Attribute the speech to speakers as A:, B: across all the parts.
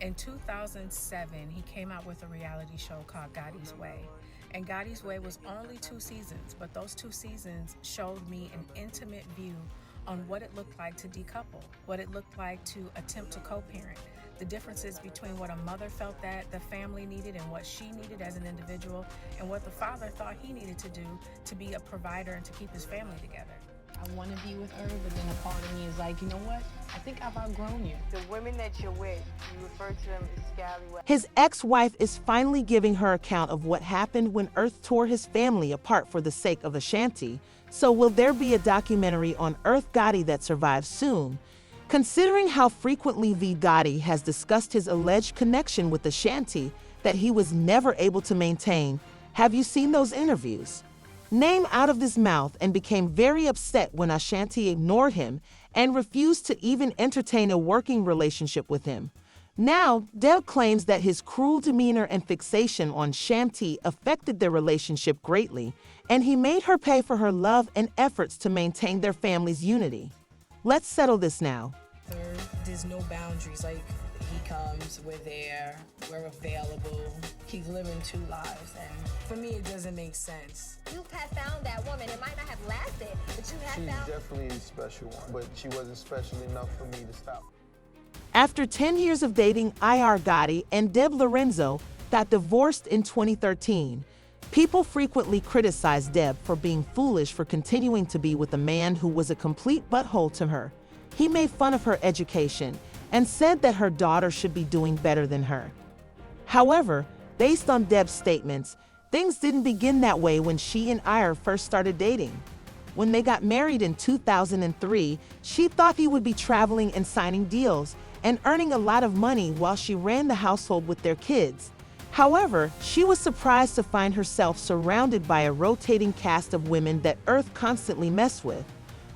A: In 2007, he came out with a reality show called Gotti's Way. And Gotti's Way was only 2 seasons, but those 2 seasons showed me an intimate view on what it looked like to decouple, what it looked like to attempt to co-parent, the differences between what a mother felt that the family needed and what she needed as an individual, and what the father thought he needed to do to be a provider and to keep his family together.
B: I want to be with Irv, but then a part of me is like, you know what? I think I've outgrown you.
C: The women that you're with, you refer to them as scallywags.
D: His ex-wife is finally giving her account of what happened when Irv tore his family apart for the sake of Ashanti. So will there be a documentary on Irv Gotti that survives soon? Considering how frequently V. Gotti has discussed his alleged connection with Ashanti that he was never able to maintain, have you seen those interviews? Name out of his mouth and became very upset when Ashanti ignored him and refused to even entertain a working relationship with him. Now, Deb claims that his cruel demeanor and fixation on Shanti affected their relationship greatly, and he made her pay for her love and efforts to maintain their family's unity. Let's settle this now.
B: There's no boundaries. Like, he comes, we're there, we're available. He's living 2 lives, and for me, it doesn't make sense.
E: You have found that woman. It might not have lasted, but you have found.
F: She's definitely a special one, but she wasn't special enough for me to stop.
D: After 10 years of dating, Irv Gotti and Deb Lorenzo got divorced in 2013. People frequently criticized Deb for being foolish for continuing to be with a man who was a complete butthole to her. He made fun of her education and said that her daughter should be doing better than her. However, based on Deb's statements, things didn't begin that way when she and Irv first started dating. When they got married in 2003, she thought he would be traveling and signing deals and earning a lot of money while she ran the household with their kids. However, she was surprised to find herself surrounded by a rotating cast of women that Irv constantly messed with.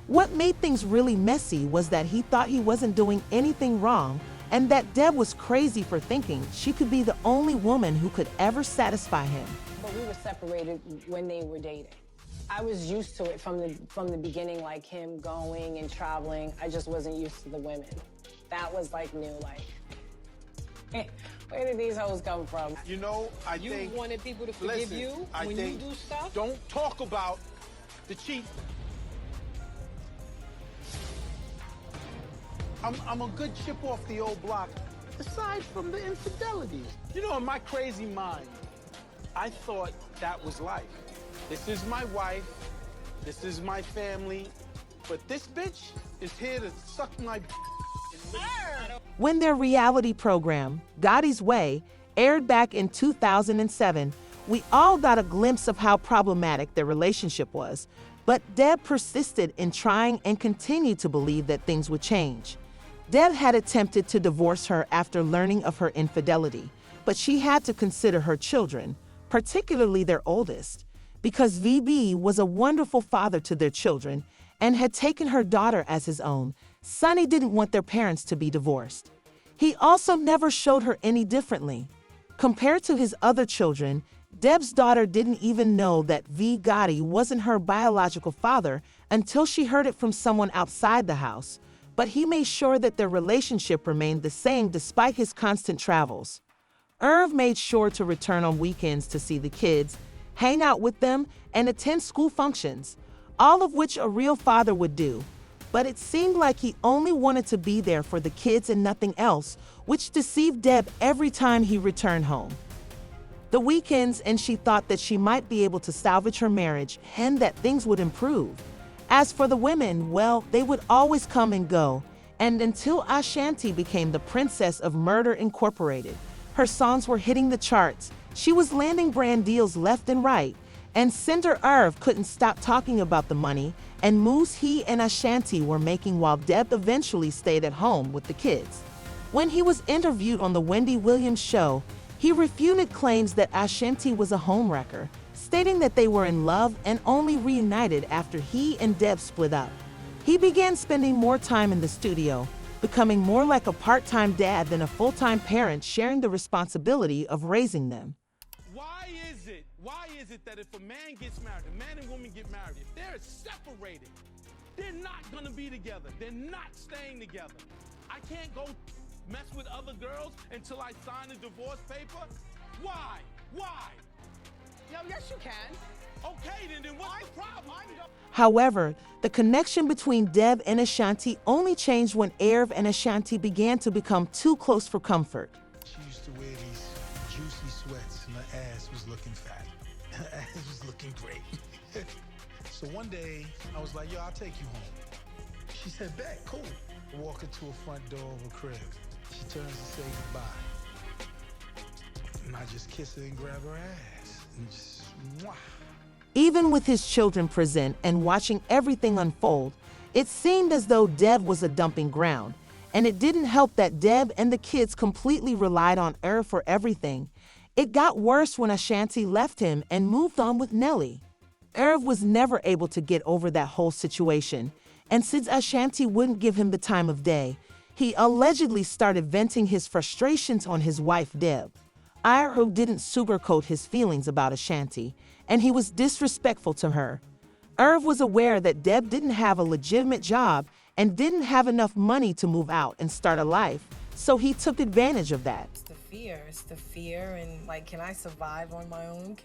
D: What made things really messy was that he thought he wasn't doing anything wrong and that Deb was crazy for thinking she could be the only woman who could ever satisfy him.
B: But we were separated when they were dating. I was used to it from the beginning, like him going and traveling. I just wasn't used to the women. That was like new, like, where did these hoes come from?
F: You know, I think...
B: You wanted people to forgive you when you do stuff?
F: Don't talk about the cheat. I'm a good chip off the old block, aside from the infidelities. You know, in my crazy mind, I thought that was life. This is my wife, this is my family, but this bitch is here to suck my
D: When their reality program, Gotti's Way, aired back in 2007, we all got a glimpse of how problematic their relationship was, but Deb persisted in trying and continued to believe that things would change. Deb had attempted to divorce her after learning of her infidelity, but she had to consider her children, particularly their oldest, because VB was a wonderful father to their children and had taken her daughter as his own. Sonny didn't want their parents to be divorced. He also never showed her any differently. Compared to his other children, Deb's daughter didn't even know that V. Gotti wasn't her biological father until she heard it from someone outside the house, but he made sure that their relationship remained the same despite his constant travels. Irv made sure to return on weekends to see the kids, hang out with them, and attend school functions, all of which a real father would do. But it seemed like he only wanted to be there for the kids and nothing else, which deceived Deb every time he returned home. The weekends, and she thought that she might be able to salvage her marriage and that things would improve. As for the women, well, they would always come and go, and until Ashanti became the Princess of Murder Incorporated, her songs were hitting the charts, she was landing brand deals left and right, and Cinder Irv couldn't stop talking about the money and moves he and Ashanti were making while Deb eventually stayed at home with the kids. When he was interviewed on the Wendy Williams show, he refuted claims that Ashanti was a homewrecker, stating that they were in love and only reunited after he and Deb split up. He began spending more time in the studio, becoming more like a part-time dad than a full-time parent, sharing the responsibility of raising them.
F: Why is it that if a man gets married, a man and woman get married, if they're separated, they're not gonna be together. They're not staying together. I can't go mess with other girls until I sign a divorce paper? Why? Why?
B: No, yes, you can.
F: Okay, then what's the problem?
D: However, the connection between Deb and Ashanti only changed when Irv and Ashanti began to become too close for comfort.
G: She used to wear these juicy sweats and her ass was looking fat. Her ass was looking great. So one day, I was like, yo, I'll take you home. She said, bet, cool. I walk her to a front door of her crib. She turns to say goodbye. And I just kiss her and grab her ass. And just, mwah.
D: Even with his children present and watching everything unfold, it seemed as though Deb was a dumping ground. And it didn't help that Deb and the kids completely relied on Irv for everything. It got worse when Ashanti left him and moved on with Nelly. Irv was never able to get over that whole situation, and since Ashanti wouldn't give him the time of day, he allegedly started venting his frustrations on his wife Deb. Irv didn't sugarcoat his feelings about Ashanti, and he was disrespectful to her. Irv was aware that Deb didn't have a legitimate job and didn't have enough money to move out and start a life, so he took advantage of that.
H: It's the fear and like, can I survive on my own?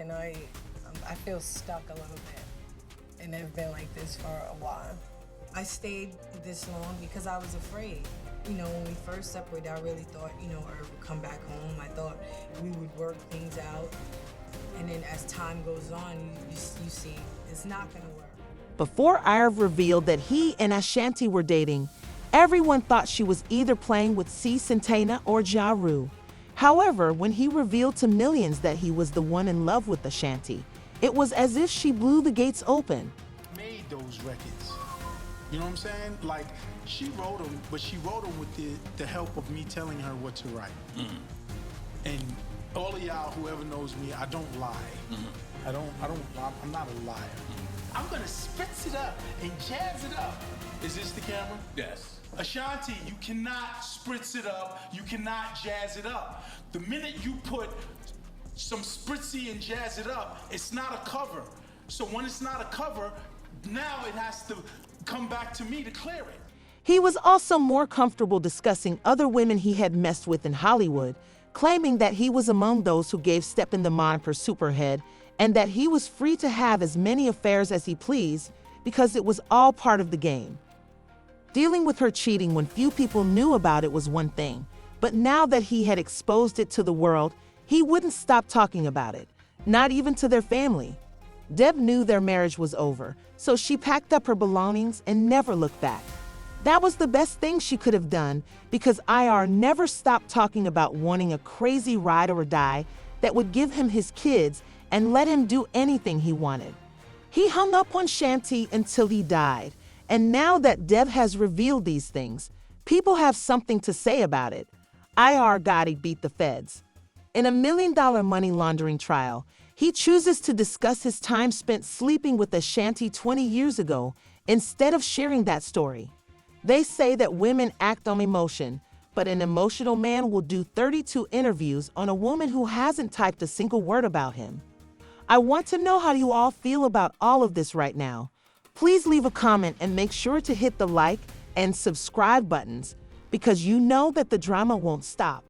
H: I feel stuck a little bit, and I've been like this for a while. I stayed this long because I was afraid. You know, when we first separated, I really thought, Irv would come back home. I thought we would work things out. And then as time goes on, you see it's not gonna work.
D: Before Irv revealed that he and Ashanti were dating, everyone thought she was either playing with C. Centena or Ja Rule. However, when he revealed to millions that he was the one in love with Ashanti, it was as if she blew the gates open.
G: Made those records. You know what I'm saying? Like, she wrote them, but she wrote them with the help of me telling her what to write. And all of y'all, whoever knows me, I don't lie. I'm not a liar. I'm gonna spritz it up and jazz it up. Is this the camera?
F: Yes.
G: Ashanti, you cannot spritz it up. You cannot jazz it up. The minute you put some spritzy and jazz it up, it's not a cover. So when it's not a cover, now it has to come back to me to clear it.
D: He was also more comfortable discussing other women he had messed with in Hollywood, claiming that he was among those who gave Stephen the moniker Superhead and that he was free to have as many affairs as he pleased because it was all part of the game. Dealing with her cheating when few people knew about it was one thing, but now that he had exposed it to the world, he wouldn't stop talking about it, not even to their family. Deb knew their marriage was over, so she packed up her belongings and never looked back. That was the best thing she could have done because IR never stopped talking about wanting a crazy ride or die that would give him his kids and let him do anything he wanted. He hung up on Shanti until he died, and now that Deb has revealed these things, people have something to say about it. Irv Gotti beat the feds. In a $1 million money laundering trial, he chooses to discuss his time spent sleeping with Ashanti 20 years ago instead of sharing that story. They say that women act on emotion, but an emotional man will do 32 interviews on a woman who hasn't typed a single word about him. I want to know how you all feel about all of this right now. Please leave a comment and make sure to hit the like and subscribe buttons because you know that the drama won't stop.